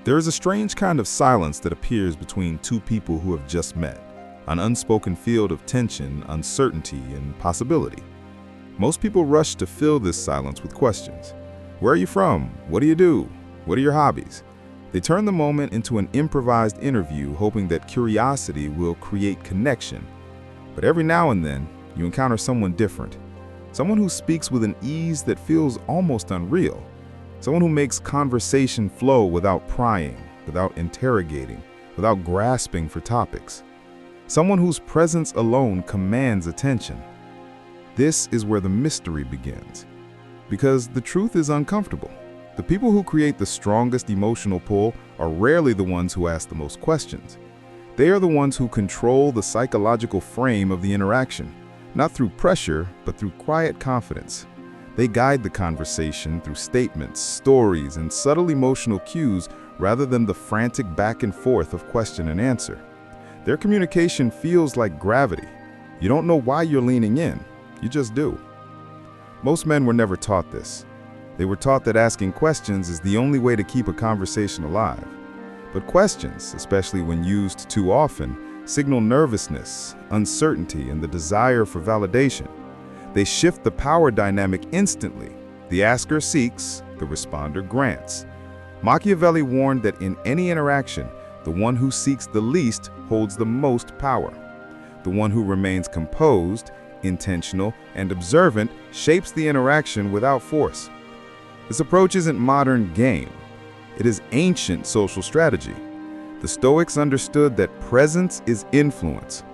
There is a strange kind of silence that appears between two people who have just met, an unspoken field of tension, uncertainty, and possibility. Most people rush to fill this silence with questions. Where are you from? What do you do? What are your hobbies? They turn the moment into an improvised interview, hoping that curiosity will create connection. But every now and then, you encounter someone different. Someone who speaks with an ease that feels almost unreal. Someone who makes conversation flow without prying, without interrogating, without grasping for topics. Someone whose presence alone commands attention. This is where the mystery begins. Because the truth is uncomfortable. The people who create the strongest emotional pull are rarely the ones who ask the most questions. They are the ones who control the psychological frame of the interaction, not through pressure, but through quiet confidence. They guide the conversation through statements, stories, and subtle emotional cues rather than the frantic back and forth of question and answer. Their communication feels like gravity. You don't know why you're leaning in, you just do. Most men were never taught this. They were taught that asking questions is the only way to keep a conversation alive. But questions, especially when used too often, signal nervousness, uncertainty, and the desire for validation. They shift the power dynamic instantly. The asker seeks, the responder grants. Machiavelli warned that in any interaction, the one who seeks the least holds the most power. The one who remains composed, intentional, and observant shapes the interaction without force. This approach isn't modern game. It is ancient social strategy. The Stoics understood that presence is influence.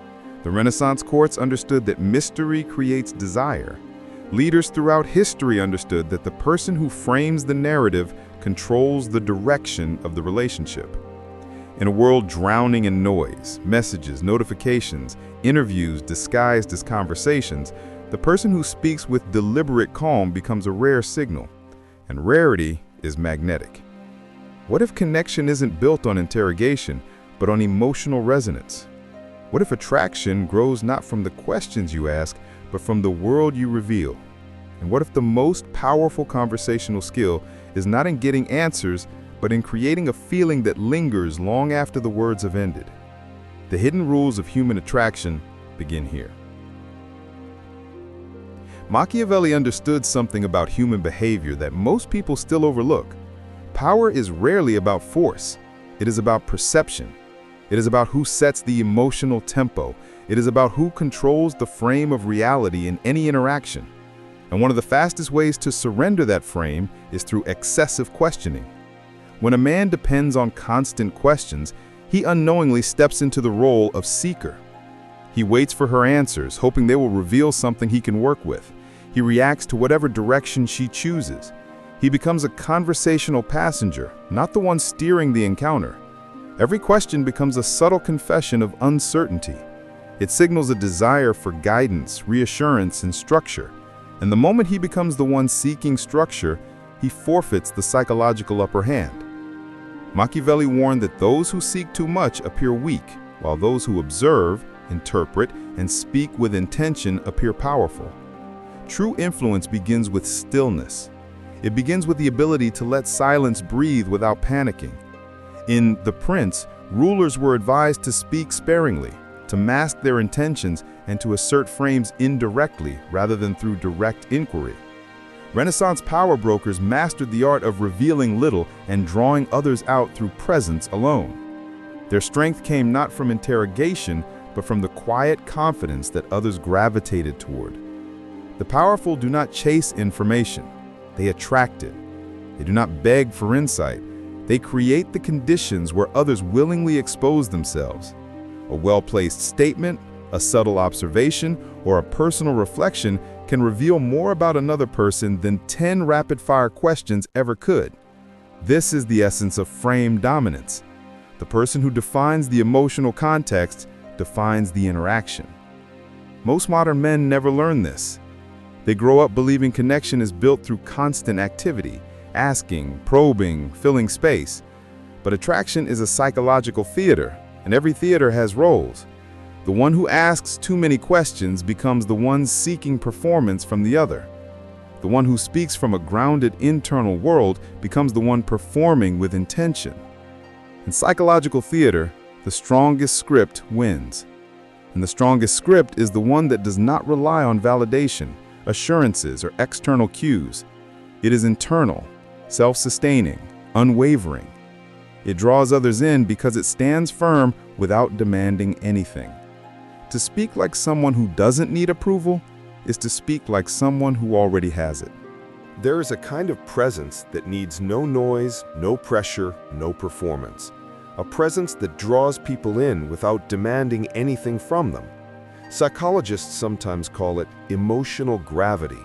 The Renaissance courts understood that mystery creates desire. Leaders throughout history understood that the person who frames the narrative controls the direction of the relationship. In a world drowning in noise, messages, notifications, interviews disguised as conversations, the person who speaks with deliberate calm becomes a rare signal, and rarity is magnetic. What if connection isn't built on interrogation, but on emotional resonance? What if attraction grows not from the questions you ask, but from the world you reveal? And what if the most powerful conversational skill is not in getting answers, but in creating a feeling that lingers long after the words have ended? The hidden rules of human attraction begin here. Machiavelli understood something about human behavior that most people still overlook. Power is rarely about force. It is about perception. It is about who sets the emotional tempo. It is about who controls the frame of reality in any interaction. And one of the fastest ways to surrender that frame is through excessive questioning. When a man depends on constant questions, he unknowingly steps into the role of seeker. He waits for her answers, hoping they will reveal something he can work with. He reacts to whatever direction she chooses. He becomes a conversational passenger, not the one steering the encounter. Every question becomes a subtle confession of uncertainty. It signals a desire for guidance, reassurance, and structure. And the moment he becomes the one seeking structure, he forfeits the psychological upper hand. Machiavelli warned that those who seek too much appear weak, while those who observe, interpret, and speak with intention appear powerful. True influence begins with stillness. It begins with the ability to let silence breathe without panicking. In The Prince, rulers were advised to speak sparingly, to mask their intentions, and to assert frames indirectly rather than through direct inquiry. Renaissance power brokers mastered the art of revealing little and drawing others out through presence alone. Their strength came not from interrogation, but from the quiet confidence that others gravitated toward. The powerful do not chase information, they attract it. They do not beg for insight. They create the conditions where others willingly expose themselves. A well-placed statement, a subtle observation, or a personal reflection can reveal more about another person than 10 rapid-fire questions ever could. This is the essence of frame dominance. The person who defines the emotional context defines the interaction. Most modern men never learn this. They grow up believing connection is built through constant activity, asking, probing, filling space. But attraction is a psychological theater, and every theater has roles. The one who asks too many questions becomes the one seeking performance from the other. The one who speaks from a grounded internal world becomes the one performing with intention. In psychological theater, the strongest script wins. And the strongest script is the one that does not rely on validation, assurances, or external cues. It is internal, self-sustaining, unwavering. It draws others in because it stands firm without demanding anything. To speak like someone who doesn't need approval is to speak like someone who already has it. There is a kind of presence that needs no noise, no pressure, no performance. A presence that draws people in without demanding anything from them. Psychologists sometimes call it emotional gravity,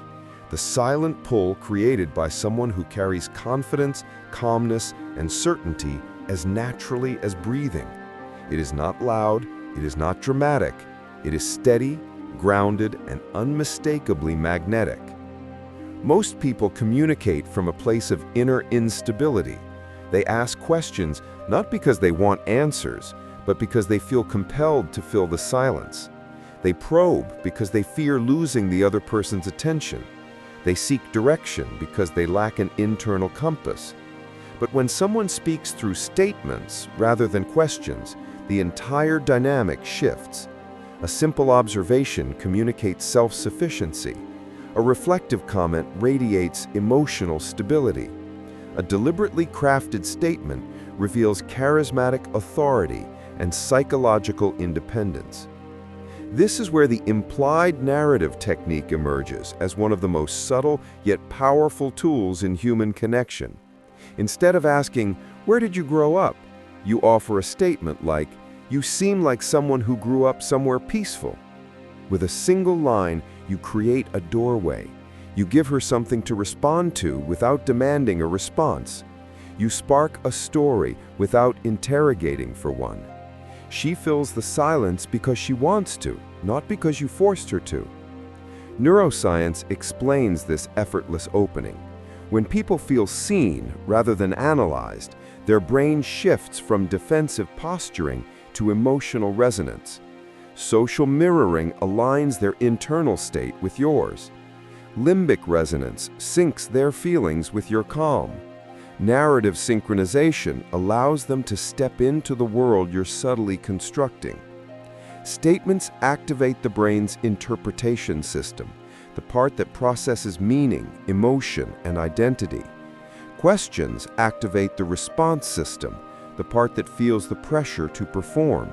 the silent pull created by someone who carries confidence, calmness, and certainty as naturally as breathing. It is not loud, it is not dramatic, it is steady, grounded, and unmistakably magnetic. Most people communicate from a place of inner instability. They ask questions not because they want answers, but because they feel compelled to fill the silence. They probe because they fear losing the other person's attention. They seek direction because they lack an internal compass. But when someone speaks through statements rather than questions, the entire dynamic shifts. A simple observation communicates self-sufficiency. A reflective comment radiates emotional stability. A deliberately crafted statement reveals charismatic authority and psychological independence. This is where the implied narrative technique emerges as one of the most subtle yet powerful tools in human connection. Instead of asking, "Where did you grow up?" you offer a statement like, "You seem like someone who grew up somewhere peaceful." With a single line, you create a doorway. You give her something to respond to without demanding a response. You spark a story without interrogating for one. She fills the silence because she wants to, not because you forced her to. Neuroscience explains this effortless opening. When people feel seen rather than analyzed, their brain shifts from defensive posturing to emotional resonance. Social mirroring aligns their internal state with yours. Limbic resonance syncs their feelings with your calm. Narrative synchronization allows them to step into the world you're subtly constructing. Statements activate the brain's interpretation system, the part that processes meaning, emotion, and identity. Questions activate the response system, the part that feels the pressure to perform.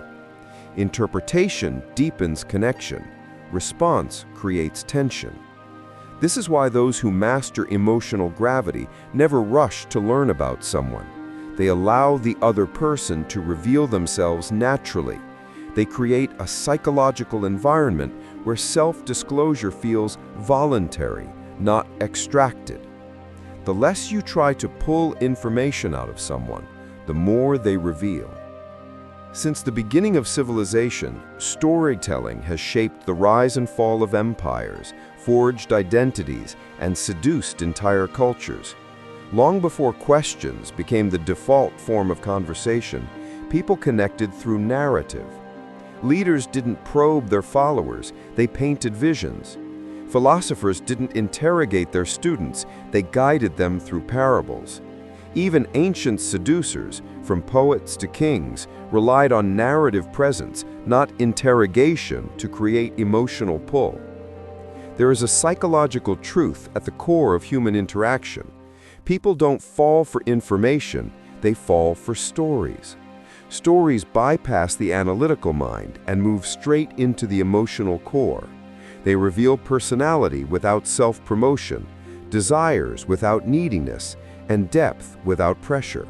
Interpretation deepens connection. Response creates tension. This is why those who master emotional gravity never rush to learn about someone. They allow the other person to reveal themselves naturally. They create a psychological environment where self-disclosure feels voluntary, not extracted. The less you try to pull information out of someone, the more they reveal. Since the beginning of civilization, storytelling has shaped the rise and fall of empires, forged identities, and seduced entire cultures. Long before questions became the default form of conversation, people connected through narrative. Leaders didn't probe their followers, they painted visions. Philosophers didn't interrogate their students, they guided them through parables. Even ancient seducers, from poets to kings, relied on narrative presence, not interrogation, to create emotional pull. There is a psychological truth at the core of human interaction. People don't fall for information, they fall for stories. Stories bypass the analytical mind and move straight into the emotional core. They reveal personality without self-promotion, desires without neediness, and depth without pressure.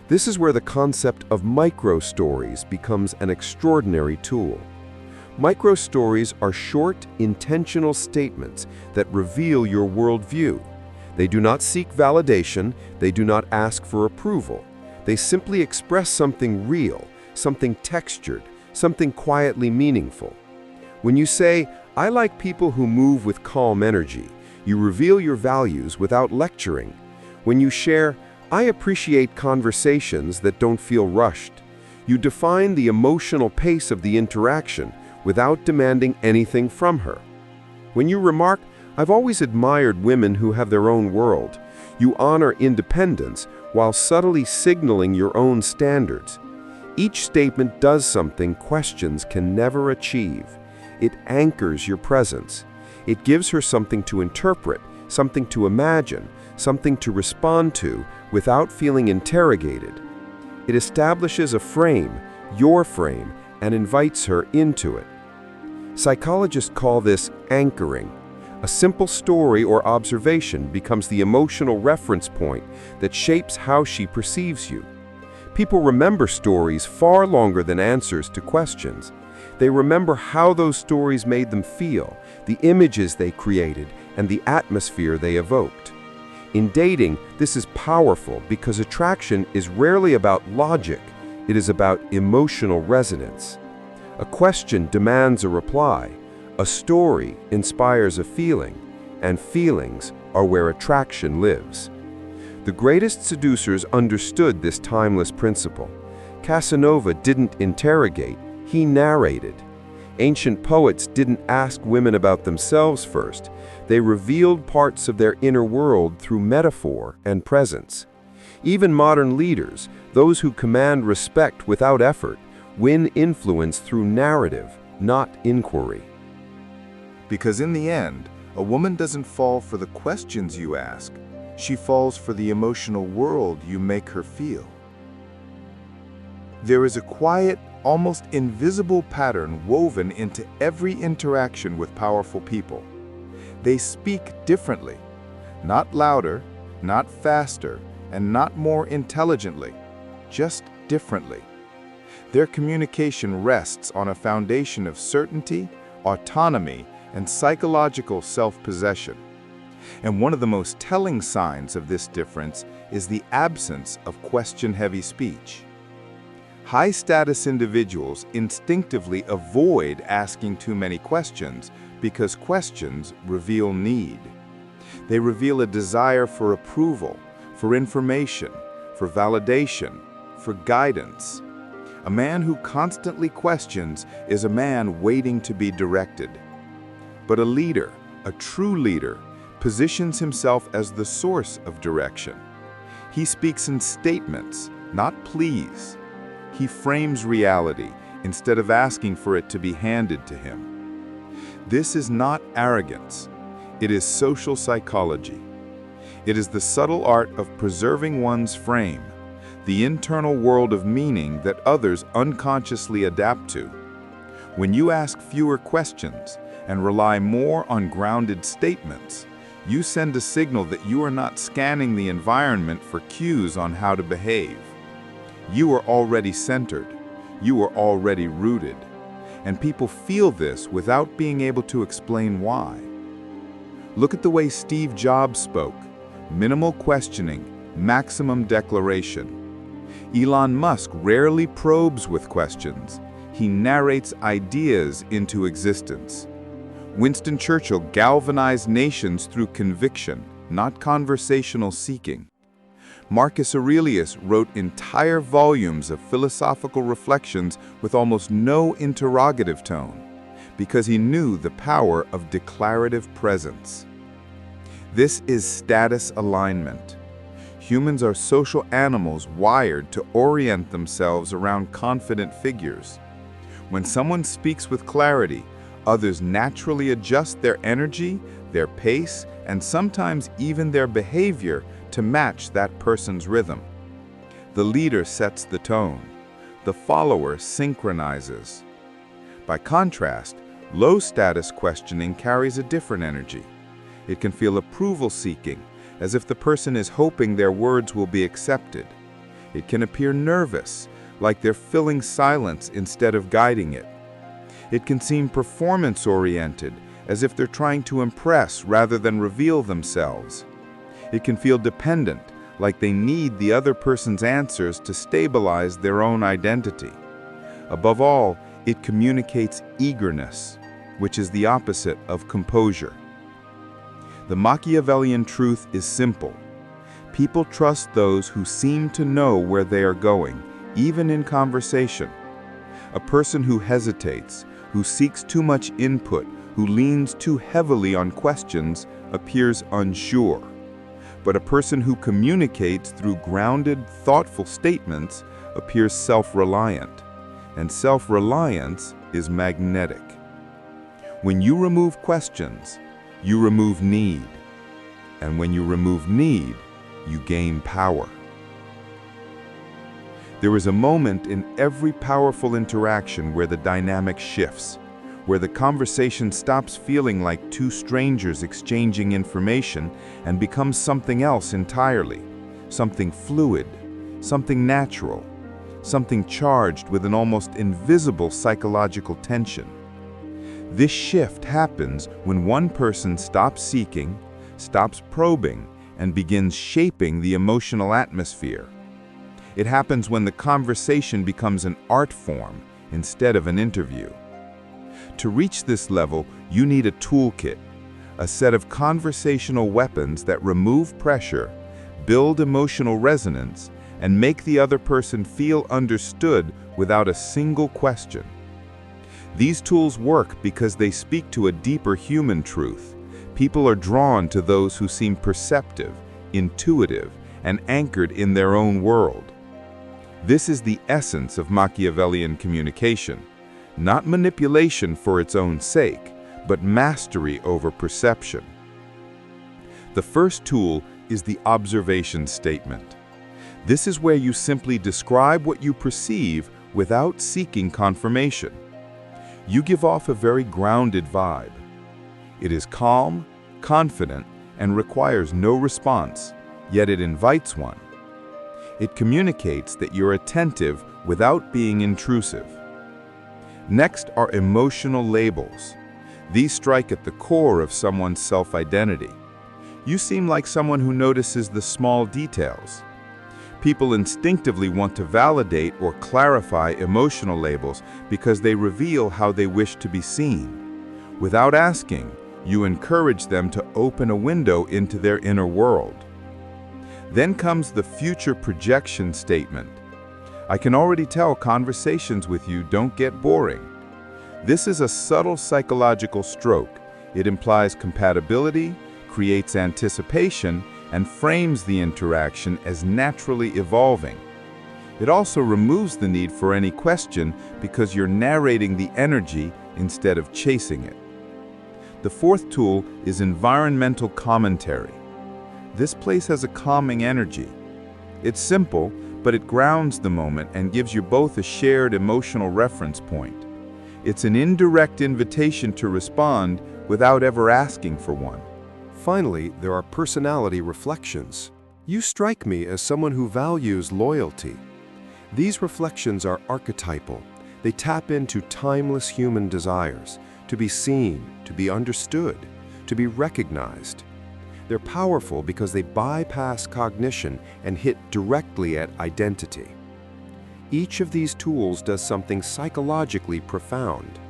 This is where the concept of micro-stories becomes an extraordinary tool. Micro-stories are short, intentional statements that reveal your worldview. They do not seek validation, they do not ask for approval. They simply express something real, something textured, something quietly meaningful. When you say, "I like people who move with calm energy," you reveal your values without lecturing. When you share, "I appreciate conversations that don't feel rushed," you define the emotional pace of the interaction without demanding anything from her. When you remark, "I've always admired women who have their own world," You honor independence while subtly signaling your own standards. Each statement does something questions can never achieve. It anchors your presence. It gives her something to interpret, something to imagine, something to respond to without feeling interrogated. It establishes a frame, your frame, and invites her into it. Psychologists call this anchoring. A simple story or observation becomes the emotional reference point that shapes how she perceives you. People remember stories far longer than answers to questions. They remember how those stories made them feel, the images they created, and the atmosphere they evoked. In dating, this is powerful because attraction is rarely about logic. It is about emotional resonance. A question demands a reply. A story inspires a feeling, and feelings are where attraction lives. The greatest seducers understood this timeless principle. Casanova didn't interrogate, he narrated. Ancient poets didn't ask women about themselves first. They revealed parts of their inner world through metaphor and presence. Even modern leaders, those who command respect without effort, win influence through narrative, not inquiry. Because in the end, a woman doesn't fall for the questions you ask. She falls for the emotional world you make her feel. There is a quiet, almost invisible pattern woven into every interaction with powerful people. They speak differently, not louder, not faster, and not more intelligently, just differently. Their communication rests on a foundation of certainty, autonomy, and psychological self-possession. And one of the most telling signs of this difference is the absence of question-heavy speech. High-status individuals instinctively avoid asking too many questions because questions reveal need. They reveal a desire for approval, for information, for validation, for guidance. A man who constantly questions is a man waiting to be directed. But a leader, a true leader, positions himself as the source of direction. He speaks in statements, not pleas. He frames reality instead of asking for it to be handed to him. This is not arrogance. It is social psychology. It is the subtle art of preserving one's frame, the internal world of meaning that others unconsciously adapt to. When you ask fewer questions and rely more on grounded statements, you send a signal that you are not scanning the environment for cues on how to behave. You are already centered. You are already rooted. And people feel this without being able to explain why. Look at the way Steve Jobs spoke. Minimal questioning, maximum declaration. Elon Musk rarely probes with questions. He narrates ideas into existence. Winston Churchill galvanized nations through conviction, not conversational seeking. Marcus Aurelius wrote entire volumes of philosophical reflections with almost no interrogative tone, because he knew the power of declarative presence. This is status alignment. Humans are social animals wired to orient themselves around confident figures. When someone speaks with clarity, others naturally adjust their energy, their pace, and sometimes even their behavior to match that person's rhythm. The leader sets the tone. The follower synchronizes. By contrast, low-status questioning carries a different energy. It can feel approval-seeking, as if the person is hoping their words will be accepted. It can appear nervous, like they're filling silence instead of guiding it. It can seem performance-oriented, as if they're trying to impress rather than reveal themselves. It can feel dependent, like they need the other person's answers to stabilize their own identity. Above all, it communicates eagerness, which is the opposite of composure. The Machiavellian truth is simple. People trust those who seem to know where they are going, even in conversation. A person who hesitates, who seeks too much input, who leans too heavily on questions, appears unsure. but a person who communicates through grounded, thoughtful statements appears self-reliant, and self-reliance is magnetic. When you remove questions, you remove need, and when you remove need, you gain power. There is a moment in every powerful interaction where the dynamic shifts, where the conversation stops feeling like two strangers exchanging information and becomes something else entirely, something fluid, something natural, something charged with an almost invisible psychological tension. This shift happens when one person stops seeking, stops probing, and begins shaping the emotional atmosphere. It happens when the conversation becomes an art form instead of an interview. To reach this level, you need a toolkit, a set of conversational weapons that remove pressure, build emotional resonance, and make the other person feel understood without a single question. These tools work because they speak to a deeper human truth. People are drawn to those who seem perceptive, intuitive, and anchored in their own world. This is the essence of Machiavellian communication, not manipulation for its own sake, but mastery over perception. The first tool is the observation statement. This is where you simply describe what you perceive without seeking confirmation. You give off a very grounded vibe. It is calm, confident, and requires no response, yet it invites one. It communicates that you're attentive without being intrusive. Next are emotional labels. These strike at the core of someone's self-identity. You seem like someone who notices the small details. People instinctively want to validate or clarify emotional labels because they reveal how they wish to be seen. Without asking, you encourage them to open a window into their inner world. Then comes the future projection statement. I can already tell conversations with you don't get boring. This is a subtle psychological stroke. It implies compatibility, creates anticipation, and frames the interaction as naturally evolving. It also removes the need for any question because you're narrating the energy instead of chasing it. The fourth tool is environmental commentary. This place has a calming energy. It's simple, but it grounds the moment and gives you both a shared emotional reference point. It's an indirect invitation to respond without ever asking for one. Finally, there are personality reflections. You strike me as someone who values loyalty. These reflections are archetypal. They tap into timeless human desires, to be seen, to be understood, to be recognized. They're powerful because they bypass cognition and hit directly at identity. Each of these tools does something psychologically profound.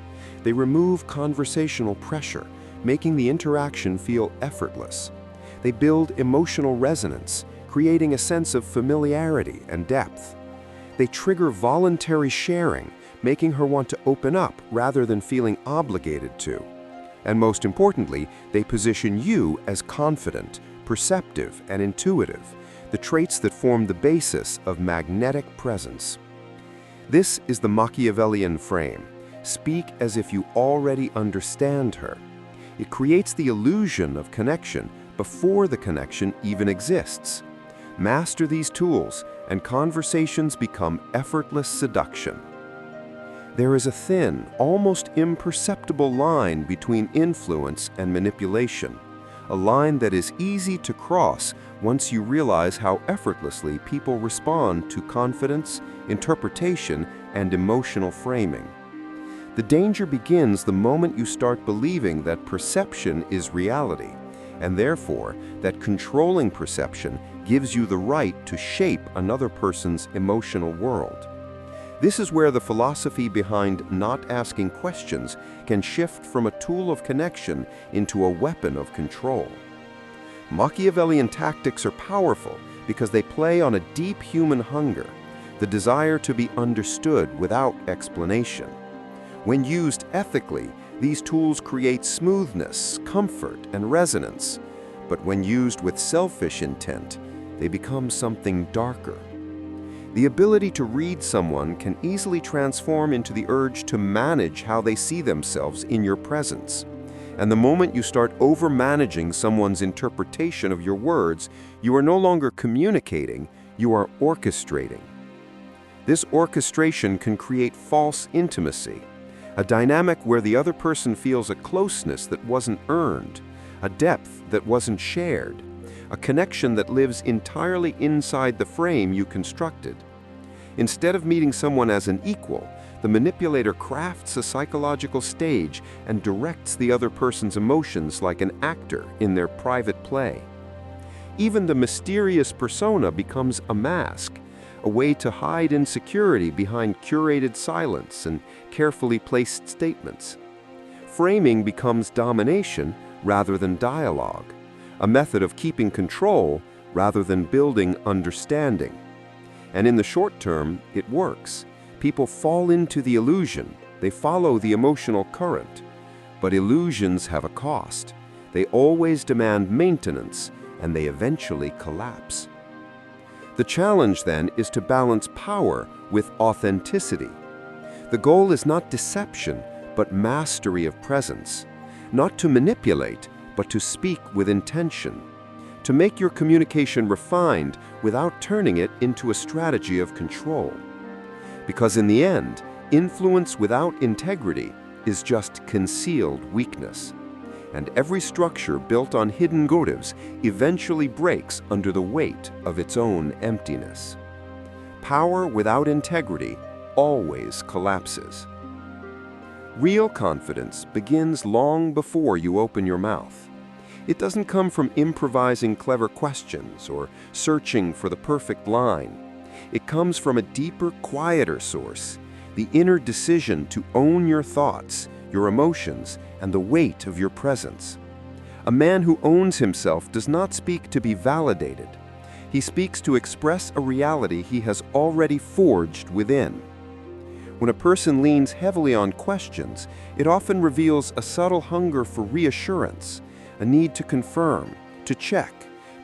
They remove conversational pressure, making the interaction feel effortless. They build emotional resonance, creating a sense of familiarity and depth. They trigger voluntary sharing, making her want to open up rather than feeling obligated to. And most importantly, they position you as confident, perceptive, and intuitive, the traits that form the basis of magnetic presence. This is the Machiavellian frame. Speak as if you already understand her. It creates the illusion of connection before the connection even exists. Master these tools, and conversations become effortless seduction. There is a thin, almost imperceptible line between influence and manipulation, a line that is easy to cross once you realize how effortlessly people respond to confidence, interpretation, and emotional framing. The danger begins the moment you start believing that perception is reality, and therefore that controlling perception gives you the right to shape another person's emotional world. This is where the philosophy behind not asking questions can shift from a tool of connection into a weapon of control. Machiavellian tactics are powerful because they play on a deep human hunger, the desire to be understood without explanation. When used ethically, these tools create smoothness, comfort, and resonance. but when used with selfish intent, they become something darker. The ability to read someone can easily transform into the urge to manage how they see themselves in your presence. And the moment you start over-managing someone's interpretation of your words, you are no longer communicating, you are orchestrating. This orchestration can create false intimacy, a dynamic where the other person feels a closeness that wasn't earned, a depth that wasn't shared, a connection that lives entirely inside the frame you constructed. Instead of meeting someone as an equal, the manipulator crafts a psychological stage and directs the other person's emotions like an actor in their private play. Even the mysterious persona becomes a mask, a way to hide insecurity behind curated silence and carefully placed statements. Framing becomes domination rather than dialogue, a method of keeping control rather than building understanding. And in the short term, it works. People fall into the illusion, they follow the emotional current. But illusions have a cost. They always demand maintenance, and they eventually collapse. The challenge then is to balance power with authenticity. The goal is not deception, but mastery of presence. Not to manipulate, but to speak with intention. To make your communication refined without turning it into a strategy of control. Because in the end, influence without integrity is just concealed weakness. And every structure built on hidden motives eventually breaks under the weight of its own emptiness. Power without integrity always collapses. Real confidence begins long before you open your mouth. It doesn't come from improvising clever questions or searching for the perfect line. It comes from a deeper, quieter source, the inner decision to own your thoughts, your emotions, and the weight of your presence. A man who owns himself does not speak to be validated. He speaks to express a reality he has already forged within. When a person leans heavily on questions, it often reveals a subtle hunger for reassurance, a need to confirm, to check,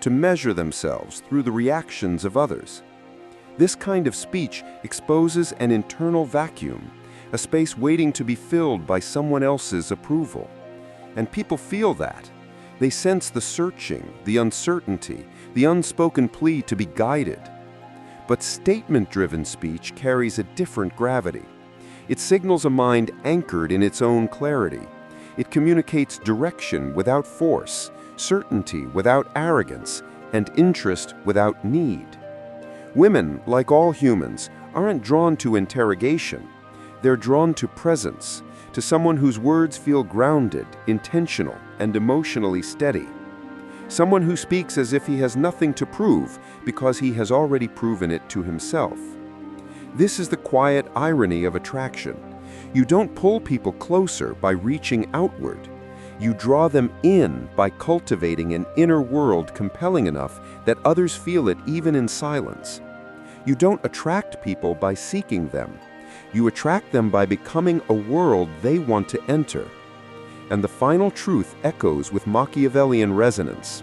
to measure themselves through the reactions of others. This kind of speech exposes an internal vacuum, a space waiting to be filled by someone else's approval. And people feel that. They sense the searching, the uncertainty, the unspoken plea to be guided. But statement-driven speech carries a different gravity. It signals a mind anchored in its own clarity. It communicates direction without force, certainty without arrogance, and interest without need. Women, like all humans, aren't drawn to interrogation. They're drawn to presence, to someone whose words feel grounded, intentional, and emotionally steady. Someone who speaks as if he has nothing to prove because he has already proven it to himself. This is the quiet irony of attraction. You don't pull people closer by reaching outward. You draw them in by cultivating an inner world compelling enough that others feel it even in silence. You don't attract people by seeking them. You attract them by becoming a world they want to enter. And the final truth echoes with Machiavellian resonance.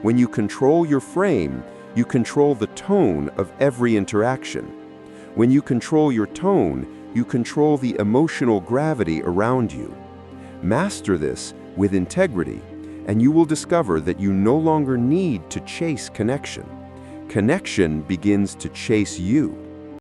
When you control your frame, you control the tone of every interaction. When you control your tone, you control the emotional gravity around you. Master this with integrity, and you will discover that you no longer need to chase connection. Connection begins to chase you.